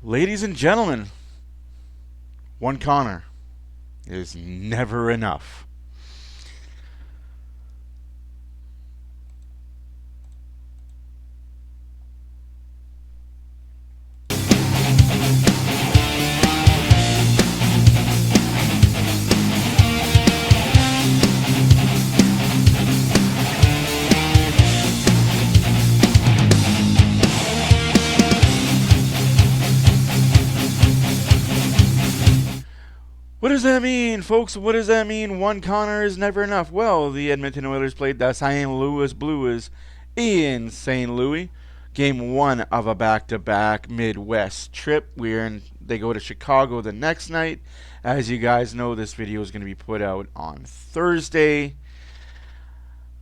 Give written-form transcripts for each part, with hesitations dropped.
Ladies and gentlemen, one Connor is never enough. What does that mean, folks? What does that mean? One Connor is never enough. Well, the Edmonton Oilers played the St. Louis Blues in St. Louis. Game 1 of a back-to-back Midwest trip. They go to Chicago the next night. As you guys know, this video is going to be put out on Thursday.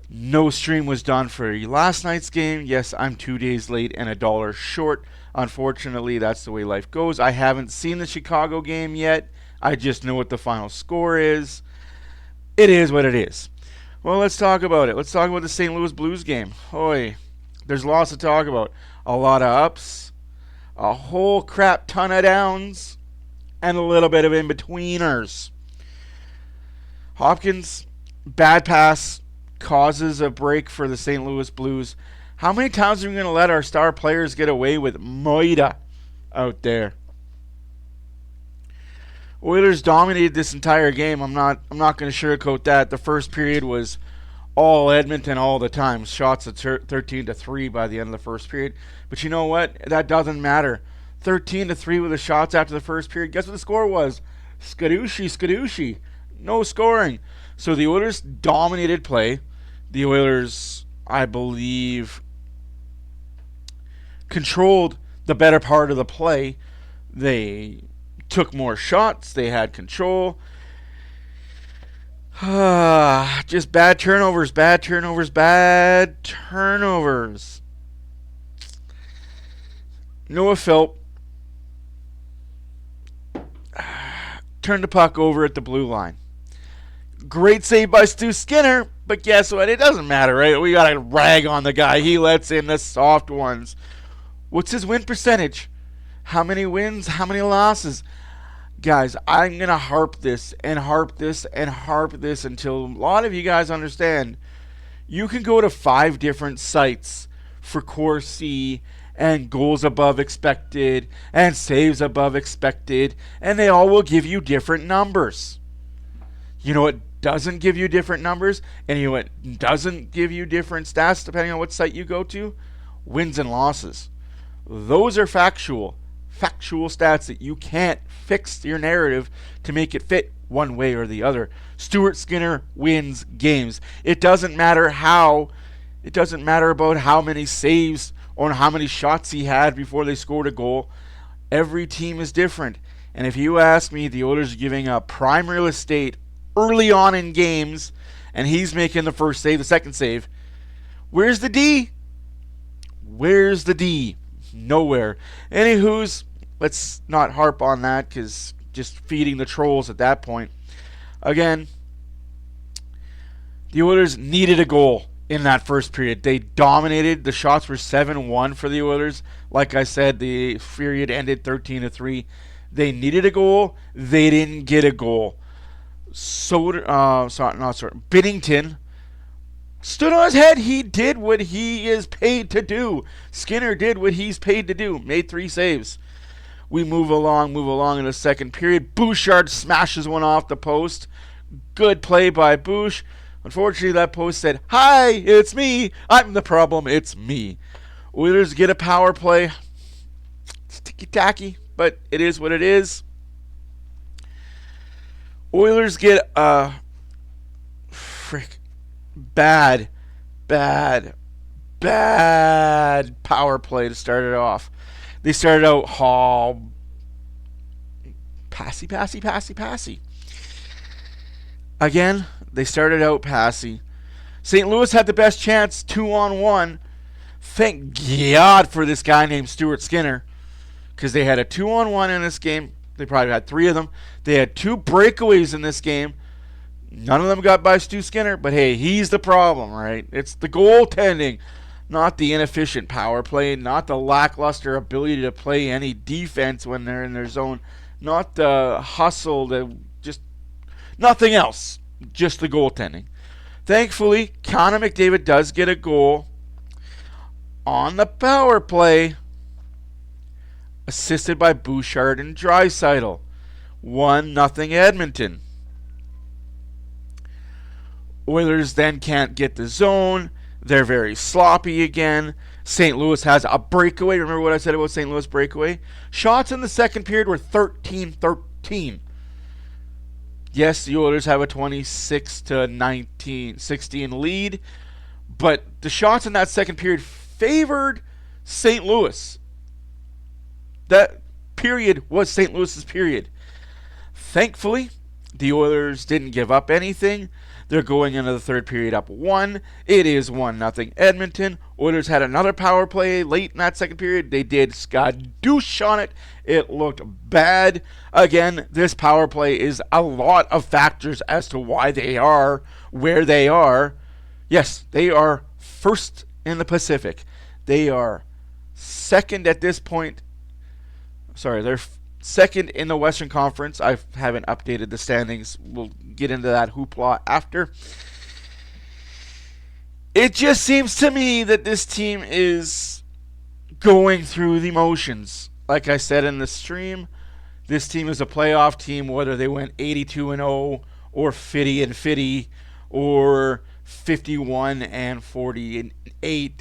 No stream was done for last night's game. Yes, I'm 2 days late and $1 short. Unfortunately, that's the way life goes. I haven't seen the Chicago game yet. I just know what the final score is. It is what it is. Well, let's talk about it. Let's talk about the St. Louis Blues game. Hoy, there's lots to talk about. A lot of ups, a whole crap ton of downs, and a little bit of in-betweeners. Hopkins, bad pass, causes a break for the St. Louis Blues. How many times are we going to let our star players get away with Moida out there? Oilers dominated this entire game. I'm not going to sugarcoat that. The first period was all Edmonton all the time. Shots at 13-3 by the end of the first period. But you know what? That doesn't matter. 13-3 with the shots after the first period. Guess what the score was? Skadooshi. No scoring. So the Oilers dominated play. The Oilers, I believe, controlled the better part of the play. They took more shots. They had control. Just bad turnovers. Noah Philp turned the puck over at the blue line. Great save by Stu Skinner, but guess what? It doesn't matter, right? We got to rag on the guy. He lets in the soft ones. What's his win percentage? How many wins? How many losses? Guys, I'm going to harp this until a lot of you guys understand. You can go to 5 different sites for Corsi and goals above expected and saves above expected, and they all will give you different numbers. You know what doesn't give you different numbers? And you know what doesn't give you different stats depending on what site you go to? Wins and losses. Those are factual stats that you can't fix your narrative to make it fit one way or the other. Stuart Skinner wins games. It doesn't matter about how many saves or how many shots he had before they scored a goal. Every team is different. And if you ask me, the Oilers are giving up prime real estate early on in games, and he's making the first save, the second save. Where's the D? Nowhere. Anywho's, let's not harp on that because just feeding the trolls at that point. Again, the Oilers needed a goal in that first period. They dominated. The shots were 7-1 for the Oilers. Like I said, the period ended 13-3. They needed a goal. They didn't get a goal. Binnington stood on his head. He did what he is paid to do. Skinner did what he's paid to do. Made 3 saves. We move along in the second period. Bouchard smashes one off the post. Good play by Bouch. Unfortunately, that post said, "Hi, it's me. I'm the problem. It's me." Oilers get a power play. It's ticky-tacky, but it is what it is. Oilers get a bad power play to start it off. They started out passy. Again, they started out passy. St. Louis had the best chance, 2-on-1. Thank God for this guy named Stuart Skinner, because they had a 2-on-1 in this game. They probably had 3 of them. They had 2 breakaways in this game. None of them got by Stu Skinner, but hey, he's the problem, right? It's the goaltending. not the inefficient power play, not the lackluster ability to play any defense when they're in their zone, not the hustle, just nothing else, just the goaltending. Thankfully, Connor McDavid does get a goal on the power play, assisted by Bouchard and Draisaitl. 1-0 Edmonton. Oilers then can't get the zone. They're very sloppy again. St. Louis has a breakaway. Remember what I said about St. Louis breakaway? Shots in the second period were 13-13. Yes, the Oilers have a 26-16 lead, but the shots in that second period favored St. Louis. That period was St. Louis's period. Thankfully, the Oilers didn't give up anything. They're going into the third period up 1. It is 1-0 Edmonton. Oilers had another power play late in that second period. They did skadoosh on it. It looked bad. Again, this power play is a lot of factors as to why they are where they are. Yes, they are first in the Pacific. They are second at this point. Sorry, they're second in the Western Conference. I haven't updated the standings. We'll get into that hoopla after. It just seems to me that this team is going through the motions. Like I said in the stream, this team is a playoff team, whether they went 82-0 or 50-50 or 51-48.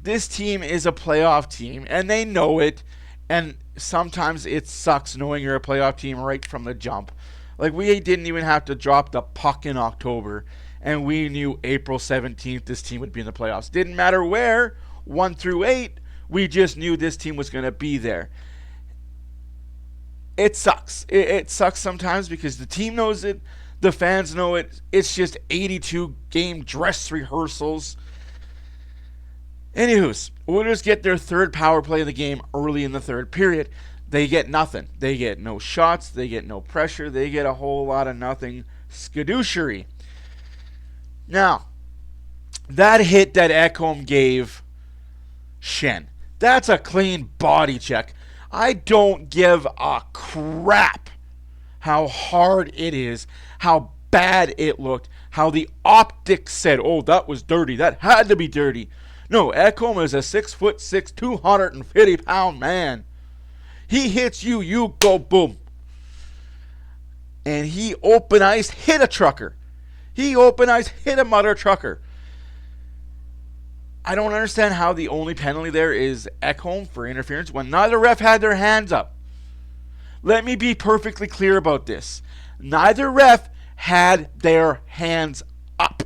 This team is a playoff team, and they know it. And sometimes it sucks knowing you're a playoff team right from the jump. Like, we didn't even have to drop the puck in October, and we knew April 17th this team would be in the playoffs. Didn't matter where, 1 through 8, we just knew this team was going to be there. It sucks. It sucks sometimes because the team knows it, the fans know it. It's just 82 game dress rehearsals. Anywho's, Oilers get their third power play of the game early in the third period. They get nothing. They get no shots. They get no pressure. They get a whole lot of nothing skadoochery. Now, that hit that Ekholm gave Schenn, that's a clean body check. I don't give a crap how hard it is, how bad it looked, how the optics said, oh, that was dirty. That had to be dirty. No, Ekholm is a 6'6", 250-pound man. He hits you, you go boom. And he open ice hit a trucker. He open ice hit a mother trucker. I don't understand how the only penalty there is Ekholm for interference when neither ref had their hands up. Let me be perfectly clear about this. Neither ref had their hands up.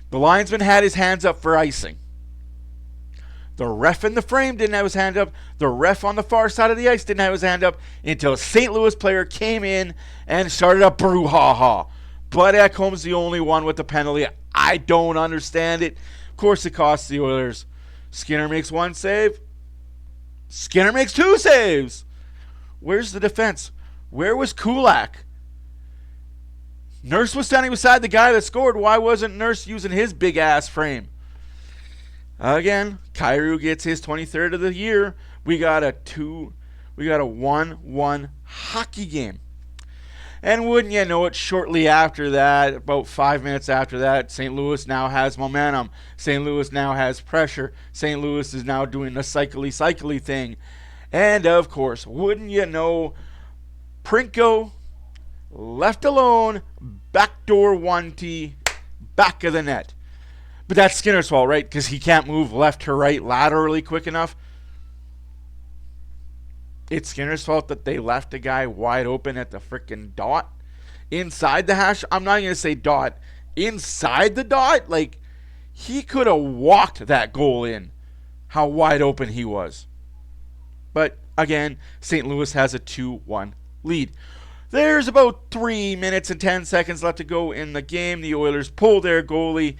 The linesman had his hands up for icing. The ref in the frame didn't have his hand up. The ref on the far side of the ice didn't have his hand up until a St. Louis player came in and started a brouhaha. But Ekholm's the only one with the penalty. I don't understand it. Of course it costs the Oilers. Skinner makes 1 save. Skinner makes 2 saves. Where's the defense? Where was Kulak? Nurse was standing beside the guy that scored. Why wasn't Nurse using his big-ass frame? Again, Kyrou gets his 23rd of the year. We got a 1-1 hockey game. And wouldn't you know it, shortly after that, about 5 minutes after that, St. Louis now has momentum. St. Louis now has pressure. St. Louis is now doing the cycly thing. And, of course, wouldn't you know, Prinko, left alone, backdoor 1T, back of the net. But that's Skinner's fault, right? Because he can't move left to right laterally quick enough. It's Skinner's fault that they left a guy wide open at the freaking dot. Inside the hash. I'm not going to say dot. Inside the dot? Like, he could have walked that goal in. How wide open he was. But, again, St. Louis has a 2-1 lead. There's about 3 minutes and 10 seconds left to go in the game. The Oilers pull their goalie.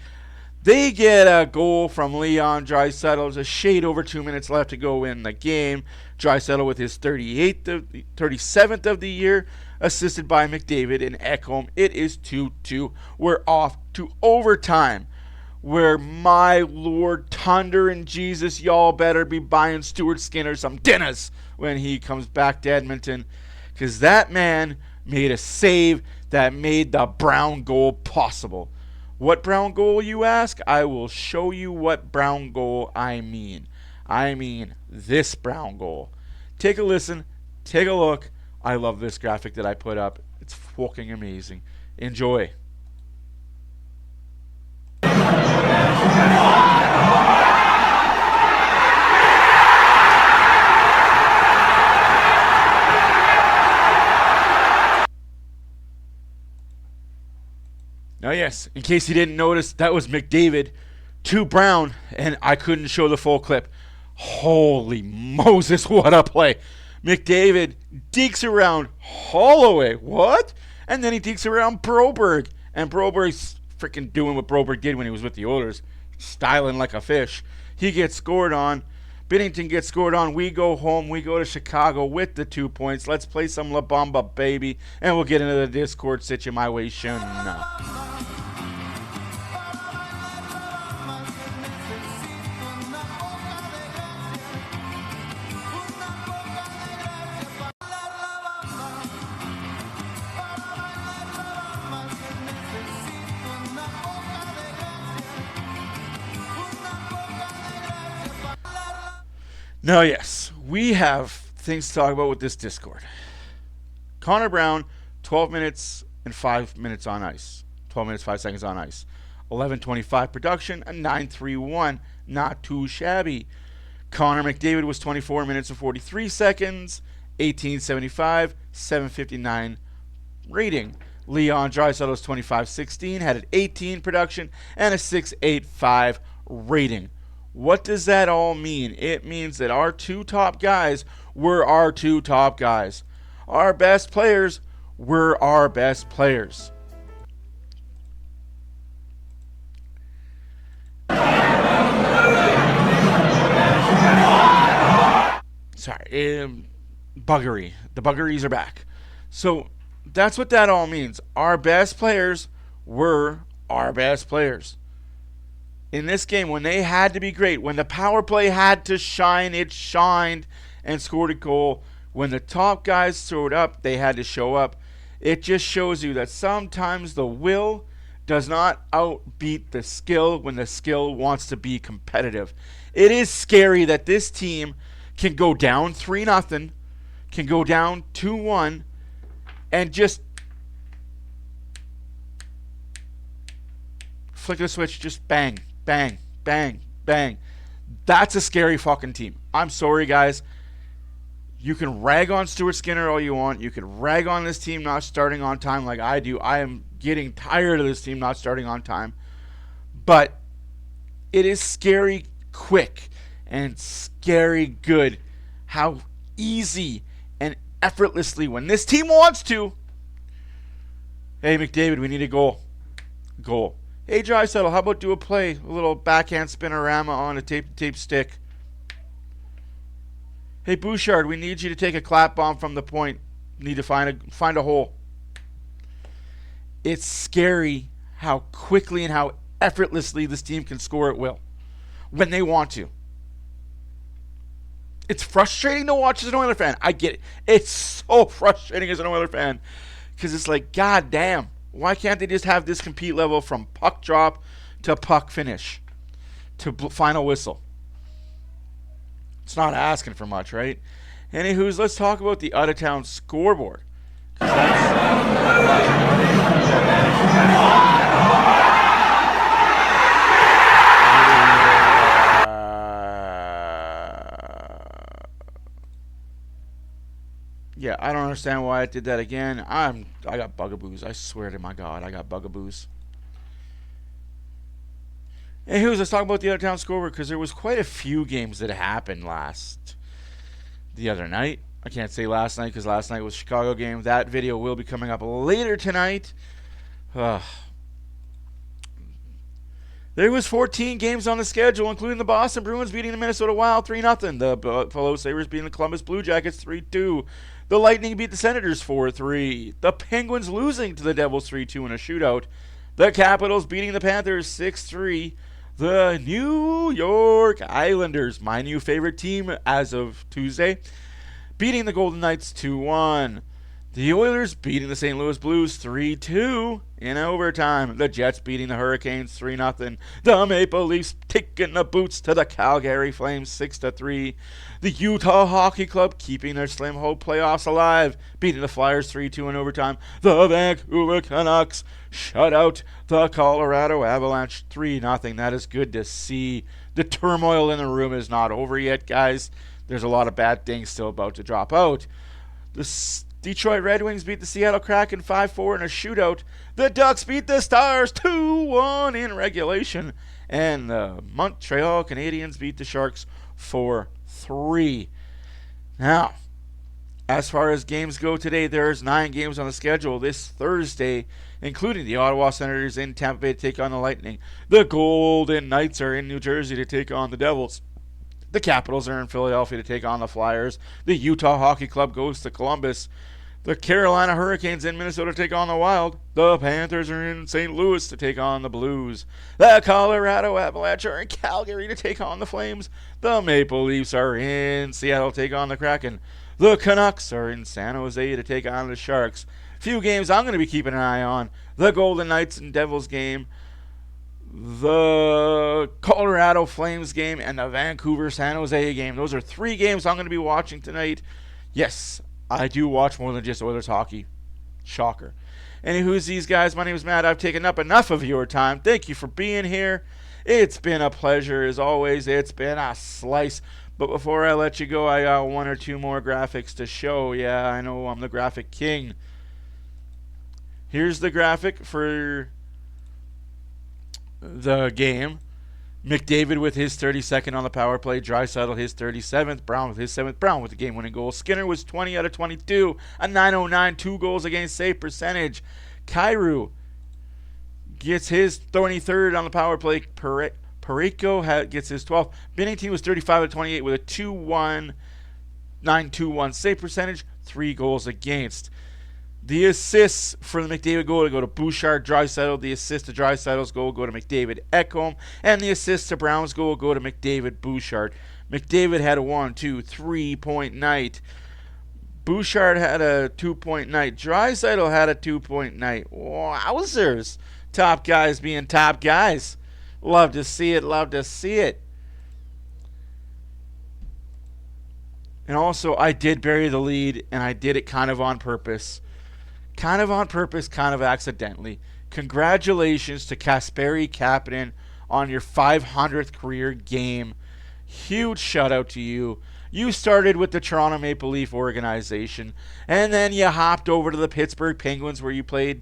They get a goal from Leon Draisaitl. There's a shade over 2 minutes left to go in the game. Draisaitl with his 37th of the year, assisted by McDavid and Ekholm. It is 2-2. We're off to overtime. where my Lord Thunder and Jesus, y'all better be buying Stuart Skinner some dinners when he comes back to Edmonton, because that man made a save that made the Brown goal possible. What Brown goal, you ask? I will show you what Brown goal I mean. I mean this Brown goal. Take a listen. Take a look. I love this graphic that I put up. It's fucking amazing. Enjoy. Now, yes, in case you didn't notice, that was McDavid to Brown, and I couldn't show the full clip. Holy Moses, what a play. McDavid dekes around Holloway. What? And then he dekes around Broberg. And Broberg's freaking doing what Broberg did when he was with the Oilers, styling like a fish. He gets scored on. Binnington gets scored on. We go home. We go to Chicago with the 2 points. Let's play some La Bamba, baby. And we'll get into the Discord situation now. Now, yes, we have things to talk about with this Discord. Connor Brown, 12 minutes and 5 minutes on ice. 12 minutes, 5 seconds on ice. 11:25 production, a 9.31. Not too shabby. Connor McDavid was 24 minutes and 43 seconds. 18.75, 7.59 rating. Leon Draisaitl was 25.16, had an 18 production and a 6.85 rating. What does that all mean? It means that our two top guys were our two top guys. Our best players were our best players. Sorry, buggery. The buggeries are back. So that's what that all means. Our best players were our best players. In this game, when they had to be great, when the power play had to shine, it shined and scored a goal. When the top guys showed up, they had to show up. It just shows you that sometimes the will does not outbeat the skill when the skill wants to be competitive. It is scary that this team can go down 3-0, can go down 2-1, and just flick the switch, just bang. Bang, bang, bang. That's a scary fucking team. I'm sorry, guys. You can rag on Stuart Skinner all you want. You can rag on this team not starting on time like I do. I am getting tired of this team not starting on time. But it is scary quick and scary good how easy and effortlessly, when this team wants to, hey, McDavid, we need a goal. Goal. Hey, Draisaitl, how about do a play? A little backhand spinorama on a tape stick. Hey, Bouchard, we need you to take a clap bomb from the point. Need to find a hole. It's scary how quickly and how effortlessly this team can score at will when they want to. It's frustrating to watch as an Oilers fan. I get it. It's so frustrating as an Oilers fan because it's like, God damn. Why can't they just have this compete level from puck drop to puck finish to final whistle? It's not asking for much, right? Anywho's, let's talk about the out-of-town scoreboard. Yeah, I don't understand why I did that again. I got bugaboos. I swear to my God, I got bugaboos. Hey, let's talk about the out-of-town scoreboard because there was quite a few games that happened the other night. I can't say last night because last night was Chicago game. That video will be coming up later tonight. There was 14 games on the schedule, including the Boston Bruins beating the Minnesota Wild 3-0. The Buffalo Sabres beating the Columbus Blue Jackets 3-2. The Lightning beat the Senators 4-3. The Penguins losing to the Devils 3-2 in a shootout. The Capitals beating the Panthers 6-3. The New York Islanders, my new favorite team as of Tuesday, beating the Golden Knights 2-1. The Oilers beating the St. Louis Blues 3-2 in overtime. The Jets beating the Hurricanes 3-0. The Maple Leafs taking the boots to the Calgary Flames 6-3. The Utah Hockey Club keeping their Slim Hope playoffs alive, beating the Flyers 3-2 in overtime. The Vancouver Canucks shut out the Colorado Avalanche 3-0. That is good to see. The turmoil in the room is not over yet, guys. There's a lot of bad things still about to drop out. The Detroit Red Wings beat the Seattle Kraken 5-4 in a shootout. The Ducks beat the Stars 2-1 in regulation. And the Montreal Canadiens beat the Sharks 4-3. Now, as far as games go today, there's 9 games on the schedule this Thursday, including the Ottawa Senators in Tampa Bay to take on the Lightning. The Golden Knights are in New Jersey to take on the Devils. The Capitals are in Philadelphia to take on the Flyers. The Utah Hockey Club goes to Columbus. The Carolina Hurricanes in Minnesota to take on the Wild. The Panthers are in St. Louis to take on the Blues. The Colorado Avalanche are in Calgary to take on the Flames. The Maple Leafs are in Seattle to take on the Kraken. The Canucks are in San Jose to take on the Sharks. Few games I'm going to be keeping an eye on. The Golden Knights and Devils game, the Colorado Flames game, and the Vancouver San Jose game. Those are 3 games I'm going to be watching tonight. Yes, I do watch more than just Oilers hockey. Shocker. Anywho's these guys, my name is Matt. I've taken up enough of your time. Thank you for being here. It's been a pleasure as always. It's been a slice. But before I let you go, I got 1 or 2 more graphics to show. Yeah, I know I'm the graphic king. Here's the graphic for the game. McDavid with his 32nd on the power play. Draisaitl his 37th. Brown with his 7th. Brown with the game-winning goal. Skinner was 20 out of 22. A .909. 2 goals against save percentage. Kyrou gets his 23rd on the power play. Parayko gets his 12th. Binnington was 35 out of 28 with a 2.921 save percentage. 3 goals against. The assists for the McDavid goal to go to Bouchard, Draisaitl. The assist to Draisaitl's goal go to McDavid, Ekholm. And the assist to Brown's goal go to McDavid, Bouchard. McDavid had a 3-point night. Bouchard had a 2-point night. Draisaitl had a 2-point night. Wowzers. Top guys being top guys. Love to see it. Love to see it. And also, I did bury the lead, and I did it kind of on purpose. Kind of on purpose, kind of accidentally. Congratulations to Kasperi Kapanen on your 500th career game. Huge shout out to you. You started with the Toronto Maple Leaf organization, and then you hopped over to the Pittsburgh Penguins where you played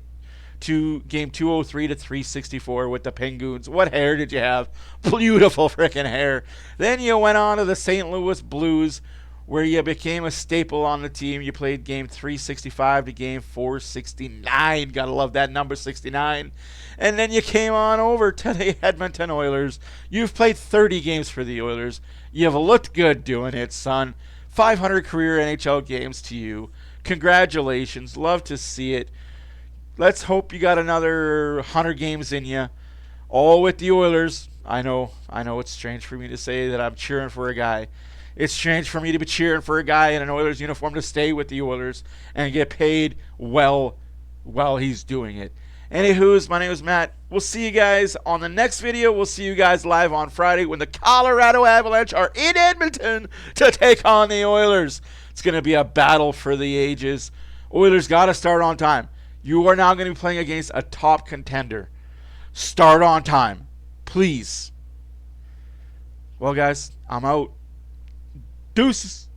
game 203 to 364 with the Penguins. What hair did you have? Beautiful freaking hair. Then you went on to the St. Louis Blues, where you became a staple on the team. You played game 365 to game 469. Gotta love that number 69. And then you came on over to the Edmonton Oilers. You've played 30 games for the Oilers. You've looked good doing it, son. 500 career NHL games to you. Congratulations. Love to see it. Let's hope you got another 100 games in you. All with the Oilers. I know it's strange for me to say that I'm cheering for a guy. It's strange for me to be cheering for a guy in an Oilers uniform to stay with the Oilers and get paid well while he's doing it. Anywho's, my name is Matt. We'll see you guys on the next video. We'll see you guys live on Friday when the Colorado Avalanche are in Edmonton to take on the Oilers. It's going to be a battle for the ages. Oilers got to start on time. You are now going to be playing against a top contender. Start on time. Please. Well, guys, I'm out. Deuces.